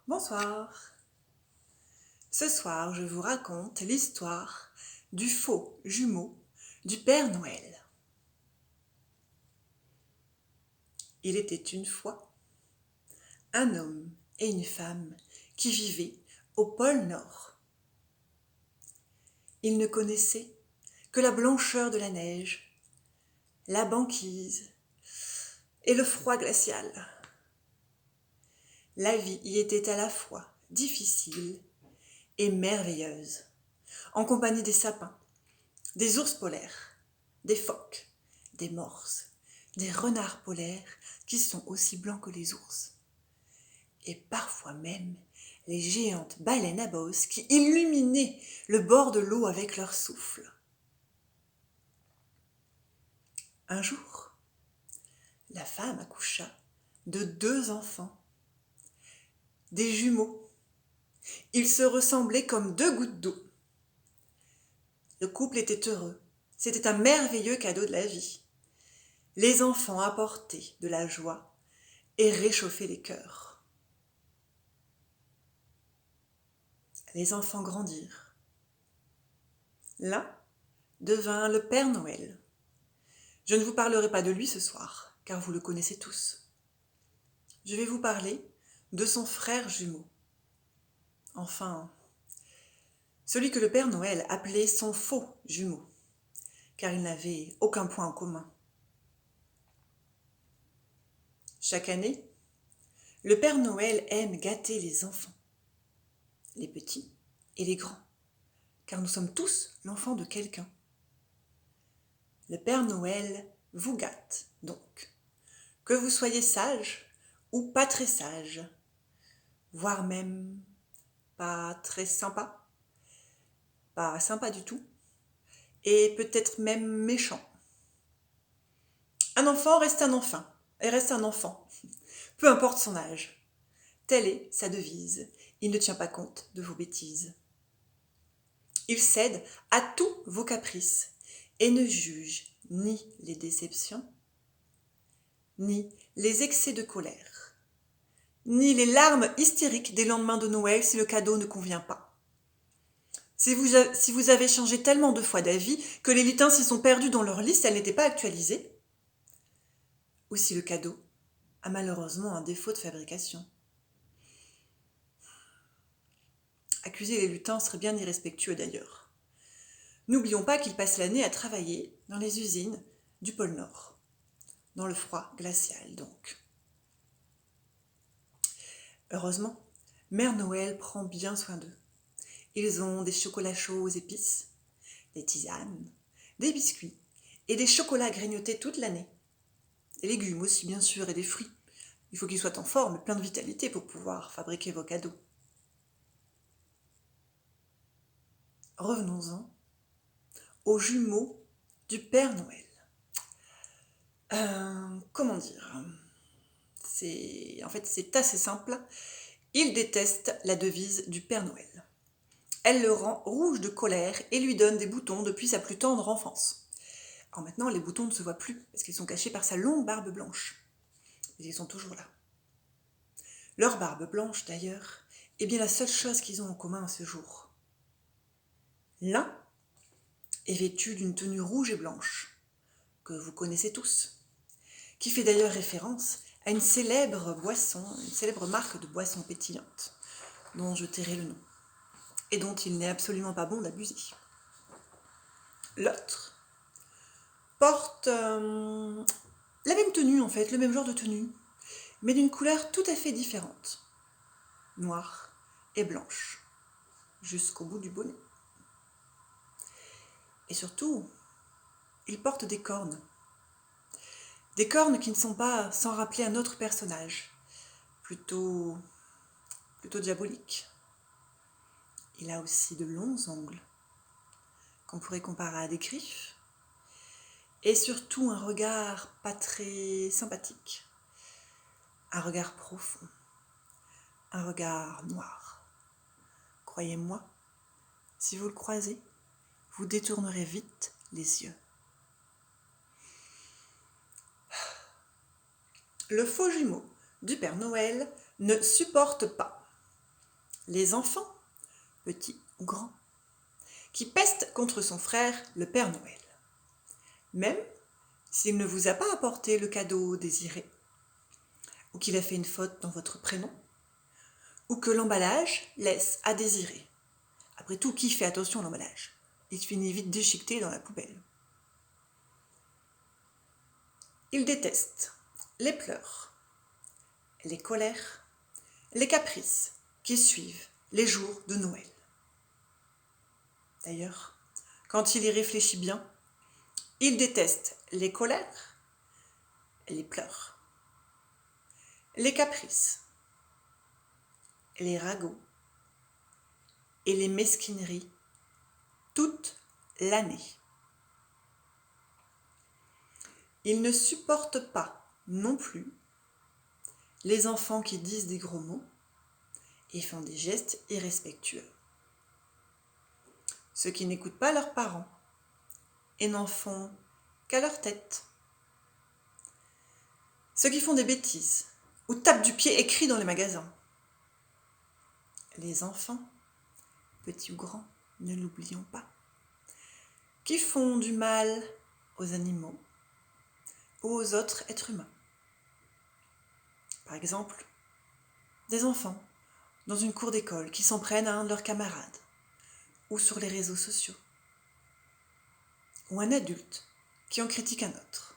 Bonsoir. Ce soir, je vous raconte l'histoire du faux jumeau du Père Noël. Il était une fois un homme et une femme qui vivaient au pôle Nord. Ils ne connaissaient que la blancheur de la neige, la banquise et le froid glacial. La vie y était à la fois difficile et merveilleuse, en compagnie des sapins, des ours polaires, des phoques, des morses, des renards polaires qui sont aussi blancs que les ours, et parfois même les géantes baleines à bosse qui illuminaient le bord de l'eau avec leur souffle. Un jour, la femme accoucha de 2 enfants, des jumeaux. Ils se ressemblaient comme 2 gouttes d'eau. Le couple était heureux. C'était un merveilleux cadeau de la vie. Les enfants apportaient de la joie et réchauffaient les cœurs. Les enfants grandirent. L'un devint le Père Noël. Je ne vous parlerai pas de lui ce soir, car vous le connaissez tous. Je vais vous parler de son frère jumeau. Enfin, celui que le Père Noël appelait son faux jumeau, car ils n'avaient aucun point en commun. Chaque année, le Père Noël aime gâter les enfants, les petits et les grands, car nous sommes tous l'enfant de quelqu'un. Le Père Noël vous gâte donc, que vous soyez sage ou pas très sage, voire même pas très sympa, pas sympa du tout, et peut-être même méchant. Un enfant reste un enfant, et reste un enfant, peu importe son âge. Telle est sa devise, il ne tient pas compte de vos bêtises. Il cède à tous vos caprices et ne juge ni les déceptions, ni les excès de colère, ni les larmes hystériques des lendemains de Noël si le cadeau ne convient pas. Si vous avez changé tellement de fois d'avis que les lutins s'y sont perdus dans leur liste, elle n'était pas actualisée, ou si le cadeau a malheureusement un défaut de fabrication. Accuser les lutins serait bien irrespectueux d'ailleurs. N'oublions pas qu'ils passent l'année à travailler dans les usines du pôle Nord, dans le froid glacial donc. Heureusement, Mère Noël prend bien soin d'eux. Ils ont des chocolats chauds aux épices, des tisanes, des biscuits et des chocolats grignotés toute l'année. Des légumes aussi bien sûr et des fruits. Il faut qu'ils soient en forme et plein de vitalité pour pouvoir fabriquer vos cadeaux. Revenons-en aux jumeaux du Père Noël. Comment dire ? C'est assez simple. Il déteste la devise du Père Noël. Elle le rend rouge de colère et lui donne des boutons depuis sa plus tendre enfance. Alors maintenant, les boutons ne se voient plus parce qu'ils sont cachés par sa longue barbe blanche. Mais ils sont toujours là. Leur barbe blanche, d'ailleurs, est bien la seule chose qu'ils ont en commun à ce jour. L'un est vêtu d'une tenue rouge et blanche, que vous connaissez tous, qui fait d'ailleurs référence à une célèbre marque de boisson pétillante, dont je tairai le nom, et dont il n'est absolument pas bon d'abuser. L'autre porte la même tenue en fait, le même genre de tenue, mais d'une couleur tout à fait différente, noire et blanche, jusqu'au bout du bonnet. Et surtout, il porte des cornes. Des cornes qui ne sont pas sans rappeler un autre personnage, plutôt diabolique. Il a aussi de longs ongles, qu'on pourrait comparer à des griffes, et surtout un regard pas très sympathique, un regard profond, un regard noir. Croyez-moi, si vous le croisez, vous détournerez vite les yeux. Le faux jumeau du Père Noël ne supporte pas les enfants, petits ou grands, qui pestent contre son frère, le Père Noël. Même s'il ne vous a pas apporté le cadeau désiré, ou qu'il a fait une faute dans votre prénom, ou que l'emballage laisse à désirer. Après tout, qui fait attention à l'emballage? Il finit vite déchiqueté dans la poubelle. Il déteste les pleurs, les colères, les caprices qui suivent les jours de Noël. D'ailleurs, quand il y réfléchit bien, il déteste les colères, les pleurs, les caprices, les ragots et les mesquineries toute l'année. Il ne supporte pas non plus les enfants qui disent des gros mots et font des gestes irrespectueux. Ceux qui n'écoutent pas leurs parents et n'en font qu'à leur tête. Ceux qui font des bêtises ou tapent du pied et crient dans les magasins. Les enfants, petits ou grands, ne l'oublions pas, qui font du mal aux animaux ou aux autres êtres humains. Par exemple, des enfants dans une cour d'école qui s'en prennent à un de leurs camarades, ou sur les réseaux sociaux, ou un adulte qui en critique un autre.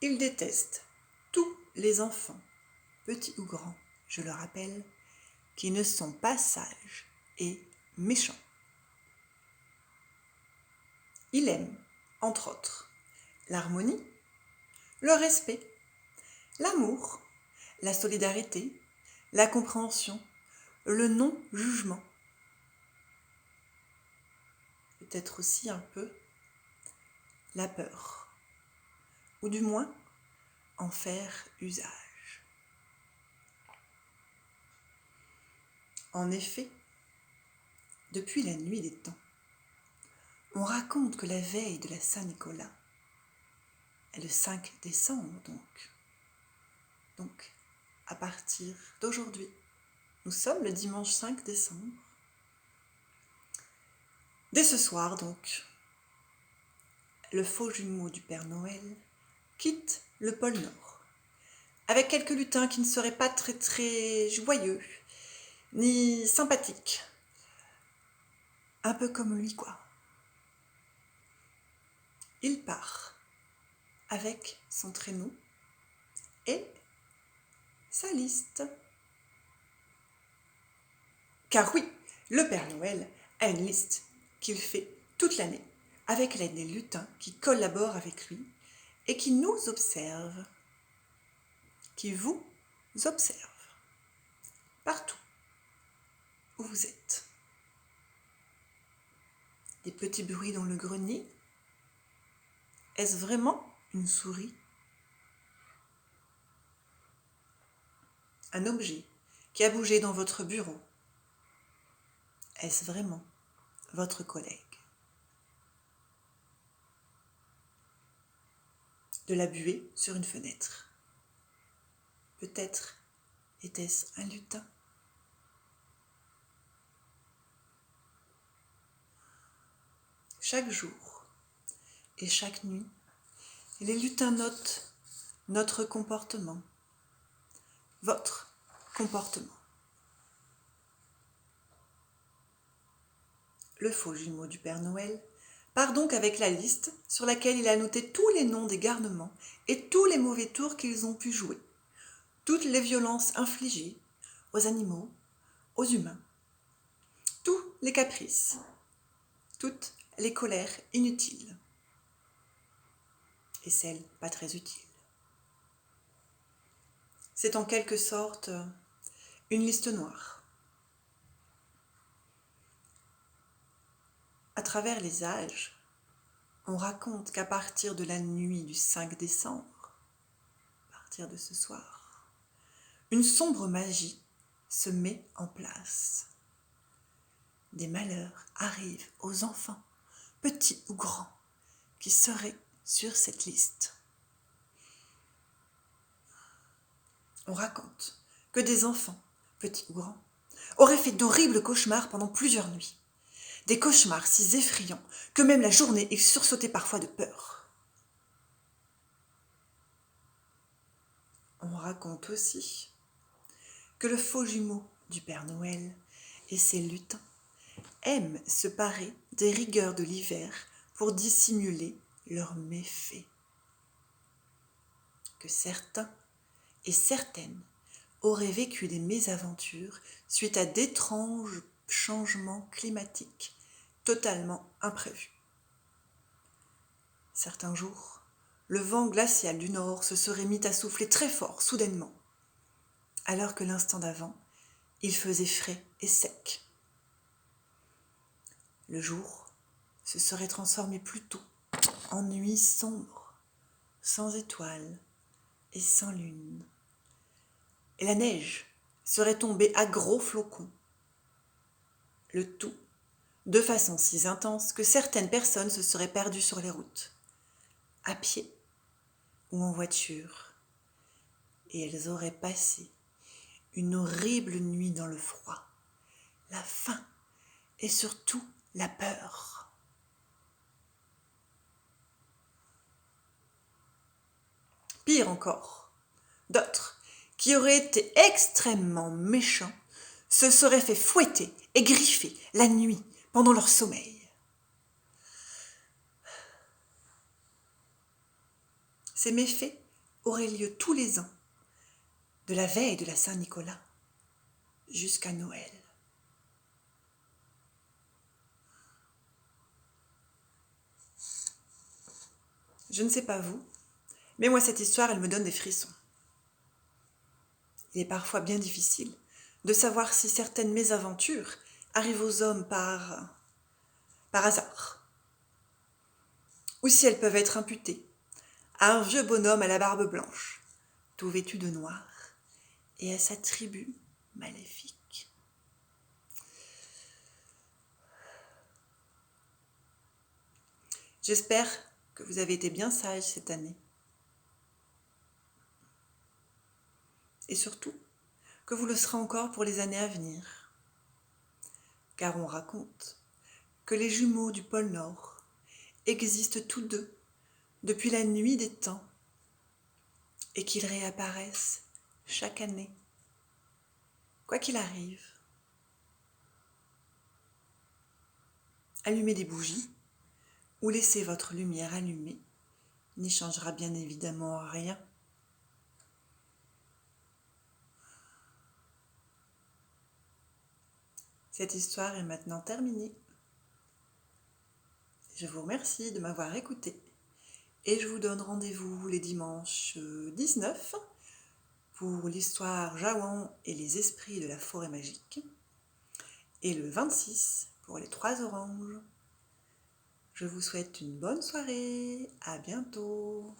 Il déteste tous les enfants, petits ou grands, je le rappelle, qui ne sont pas sages et méchants. Il aime, entre autres, l'harmonie, le respect, l'amour, la solidarité, la compréhension, le non-jugement. Peut-être aussi un peu la peur, ou du moins en faire usage. En effet, depuis la nuit des temps, on raconte que la veille de la Saint-Nicolas, est le 5 décembre donc à partir d'aujourd'hui, nous sommes le dimanche 5 décembre, dès ce soir donc, le faux jumeau du Père Noël quitte le pôle Nord, avec quelques lutins qui ne seraient pas très très joyeux, ni sympathiques, un peu comme lui quoi. Il part avec son traîneau et sa liste. Car oui, le Père Noël a une liste qu'il fait toute l'année, avec l'aide des lutins qui collaborent avec lui et qui nous observent, qui vous observent, partout où vous êtes. Des petits bruits dans le grenier. Est-ce vraiment une souris? Un objet qui a bougé dans votre bureau. Est-ce vraiment votre collègue? De la buée sur une fenêtre. Peut-être était-ce un lutin? Chaque jour et chaque nuit, les lutins notent notre comportement, votre comportement. Le faux jumeau du Père Noël part donc avec la liste sur laquelle il a noté tous les noms des garnements et tous les mauvais tours qu'ils ont pu jouer, toutes les violences infligées aux animaux, aux humains, tous les caprices, toutes les colères inutiles et celles pas très utiles. C'est en quelque sorte une liste noire. À travers les âges, on raconte qu'à partir de la nuit du 5 décembre, à partir de ce soir, une sombre magie se met en place. Des malheurs arrivent aux enfants, petits ou grands, qui seraient sur cette liste. On raconte que des enfants, petits ou grands, auraient fait d'horribles cauchemars pendant plusieurs nuits. Des cauchemars si effrayants que même la journée ils sursautaient parfois de peur. On raconte aussi que le faux jumeau du Père Noël et ses lutins aiment se parer des rigueurs de l'hiver pour dissimuler leurs méfaits. Que certains et certaines auraient vécu des mésaventures suite à d'étranges changements climatiques totalement imprévus. Certains jours, le vent glacial du nord se serait mis à souffler très fort soudainement, alors que l'instant d'avant, il faisait frais et sec. Le jour se serait transformé plutôt en nuit sombre, sans étoiles et sans lune. Et la neige serait tombée à gros flocons. Le tout de façon si intense que certaines personnes se seraient perdues sur les routes, à pied ou en voiture, et elles auraient passé une horrible nuit dans le froid, la faim et surtout la peur. Pire encore, d'autres, qui auraient été extrêmement méchants, se seraient fait fouetter et griffer la nuit pendant leur sommeil. Ces méfaits auraient lieu tous les ans, de la veille de la Saint-Nicolas jusqu'à Noël. Je ne sais pas vous, mais moi cette histoire, elle me donne des frissons. Il est parfois bien difficile de savoir si certaines mésaventures arrivent aux hommes par hasard, ou si elles peuvent être imputées à un vieux bonhomme à la barbe blanche, tout vêtu de noir, et à sa tribu maléfique. J'espère que vous avez été bien sages cette année. Et surtout, que vous le serez encore pour les années à venir. Car on raconte que les jumeaux du pôle Nord existent tous deux depuis la nuit des temps et qu'ils réapparaissent chaque année, quoi qu'il arrive. Allumez des bougies ou laissez votre lumière allumée n'y changera bien évidemment rien. Cette histoire est maintenant terminée. Je vous remercie de m'avoir écouté et je vous donne rendez-vous les dimanches 19 pour l'histoire Jaouan et les esprits de la forêt magique et le 26 pour les 3 oranges. Je vous souhaite une bonne soirée, à bientôt.